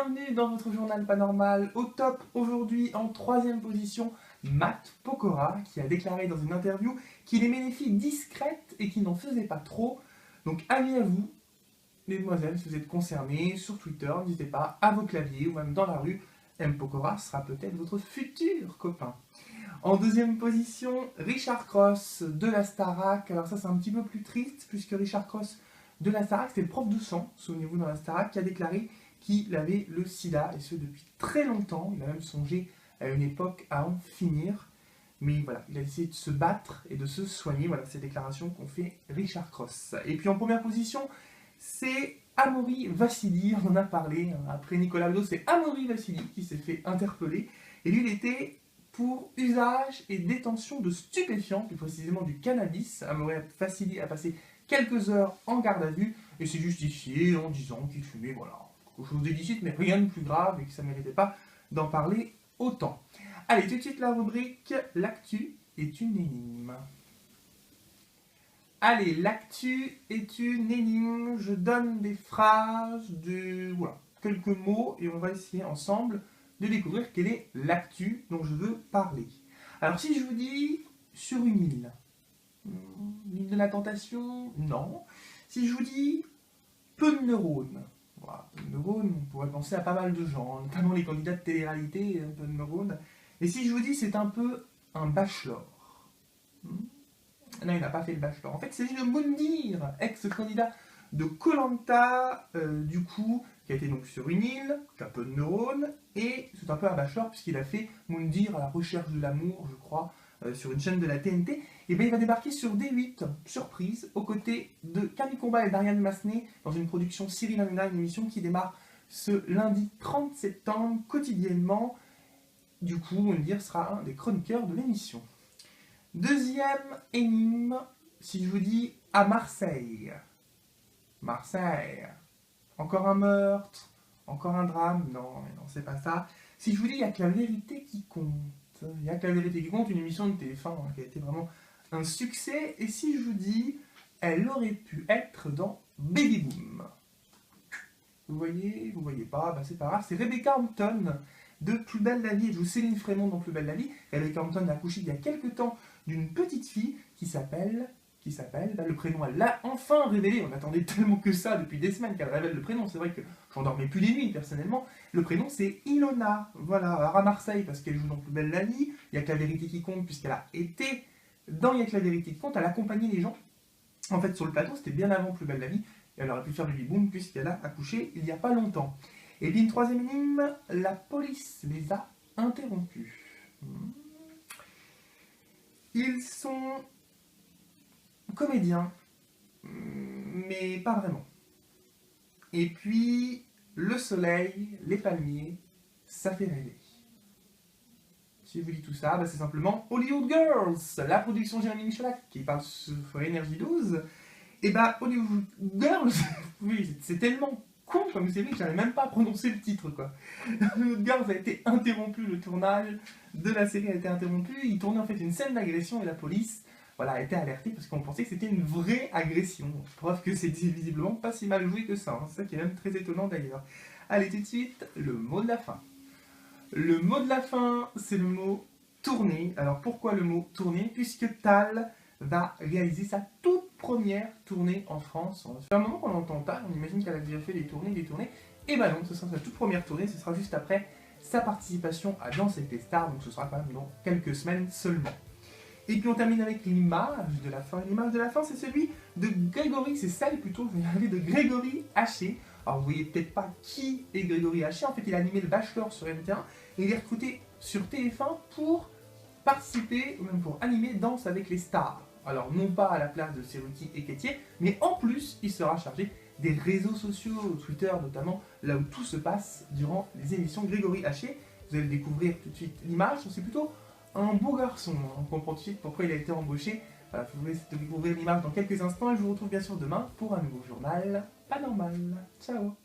Bienvenue dans votre journal pas normal. Au top aujourd'hui, en 3e position, Matt Pokora, qui a déclaré dans une interview qu'il aimait les filles discrètes et qui n'en faisait pas trop. Donc avis à vous, mesdemoiselles, si vous êtes concernées, sur Twitter, n'hésitez pas, à vos claviers ou même dans la rue, M. Pokora sera peut-être votre futur copain. En 2e position, Richard Cross de la Starac. Alors ça c'est un petit peu plus triste, puisque Richard Cross de la Starac, c'est le prof de sang, souvenez-vous, dans la Starac, qui a déclaré qu'il avait le sida, et ce depuis très longtemps. Il a même songé à une époque à en finir. Mais voilà, il a essayé de se battre et de se soigner. Voilà ces déclarations qu'ont fait Richard Cross. Et puis en première position, c'est Amaury Vassili, on en a parlé. Après Nicolas Bedos, c'est Amaury Vassili qui s'est fait interpeller. Et lui, il était pour usage et détention de stupéfiants, plus précisément du cannabis. Amaury Vassili a passé quelques heures en garde à vue et s'est justifié en disant qu'il fumait, voilà, quelque chose d'illicite, mais rien de plus grave et que ça ne méritait pas d'en parler autant. Allez, tout de suite la rubrique « L'actu est une énigme ». Allez, l'actu est une énigme. Je donne des phrases, voilà, quelques mots, et on va essayer ensemble de découvrir quelle est l'actu dont je veux parler. Alors si je vous dis « sur une île », l'île de la tentation, non. Si je vous dis « peu de neurones », voilà, peu de neurones, on pourrait penser à pas mal de gens, notamment les candidats de télé-réalité, peu de neurones. Et si je vous dis c'est un peu un bachelor, non, il n'a pas fait le bachelor. En fait, c'est de Moundir, ex-candidat de Koh-Lanta, du coup, qui a été donc sur une île, qui a peu de neurones, et c'est un peu un bachelor puisqu'il a fait Moundir à la recherche de l'amour, je crois, sur une chaîne de la TNT. Et bien il va débarquer sur D8, surprise, aux côtés de Camille Combal et d'Ariane Massenet, dans une production Cyril Hanouna, une émission qui démarre ce lundi 30 septembre, quotidiennement. Du coup, Moundir sera un des chroniqueurs de l'émission. 2e énigme, si je vous dis à Marseille. Marseille. Encore un meurtre, encore un drame. Non, c'est pas ça. Si je vous dis, il n'y a que la vérité qui compte. Il n'y a que la vérité qui compte, une émission de TF1 qui a été vraiment un succès. Et si je vous dis, elle aurait pu être dans Baby Boom. Vous voyez pas, bah c'est pas grave. C'est Rebecca Hampton de Plus belle la vie. Elle joue Céline Frémont dans Plus belle la vie. Rebecca Hampton a accouché il y a quelques temps d'une petite fille qui s'appelle, le prénom elle l'a enfin révélé, on attendait tellement que ça depuis des semaines qu'elle révèle le prénom, c'est vrai que j'en dormais plus des nuits personnellement, le prénom c'est Ilona, voilà, à Marseille parce qu'elle joue dans Plus belle la vie, il y a que la vérité qui compte puisqu'elle a été dans il y a que la vérité qui compte, elle accompagnait les gens, en fait sur le plateau c'était bien avant Plus belle la vie, et elle aurait pu faire Baby Boom puisqu'elle a accouché il n'y a pas longtemps. Et puis une 3e énigme, la police les a interrompus. Ils sont comédiens, mais pas vraiment. Et puis, le soleil, les palmiers, ça fait rêver. Si je vous dis tout ça, bah c'est simplement Hollywood Girls, la production Jérémy Michalak, qui parle sur Énergie 12. Et bah, Hollywood Girls, oui, c'est tellement con comme série que j'arrive même pas à prononcer le titre, quoi. Hollywood Girls a été interrompu, le tournage de la série a été interrompu. Il tournait en fait une scène d'agression et la police, voilà, a été alertée parce qu'on pensait que c'était une vraie agression. Preuve que c'était visiblement pas si mal joué que ça. C'est ça qui est même très étonnant d'ailleurs. Allez, tout de suite, le mot de la fin. Le mot de la fin, c'est le mot tournée. Alors pourquoi le mot tournée? Puisque Tal va réaliser sa toute première tournée en France. Ça fait un moment qu'on entend Tal, on imagine qu'elle a déjà fait des tournées. Et bah non, ce sera sa toute première tournée, ce sera juste après sa participation à Danse avec les stars, donc ce sera quand même dans quelques semaines seulement. Et puis on termine avec l'image de la fin. L'image de la fin, c'est celui de Grégory, c'est celle plutôt, je vais y arriver, de Grégory Haché. Alors vous voyez peut-être pas qui est Grégory Haché, en fait il a animé le Bachelor sur MT1, et il est recruté sur TF1 pour participer, ou même pour animer Danse avec les stars. Alors non pas à la place de Seruki et Kétier, mais en plus il sera chargé des réseaux sociaux, Twitter notamment, là où tout se passe durant les émissions Grégory Haché. Vous allez découvrir tout de suite l'image, c'est plutôt un beau garçon, on comprend tout de suite pourquoi il a été embauché. Voilà, vous pouvez découvrir l'image dans quelques instants et je vous retrouve bien sûr demain pour un nouveau journal pas normal. Ciao.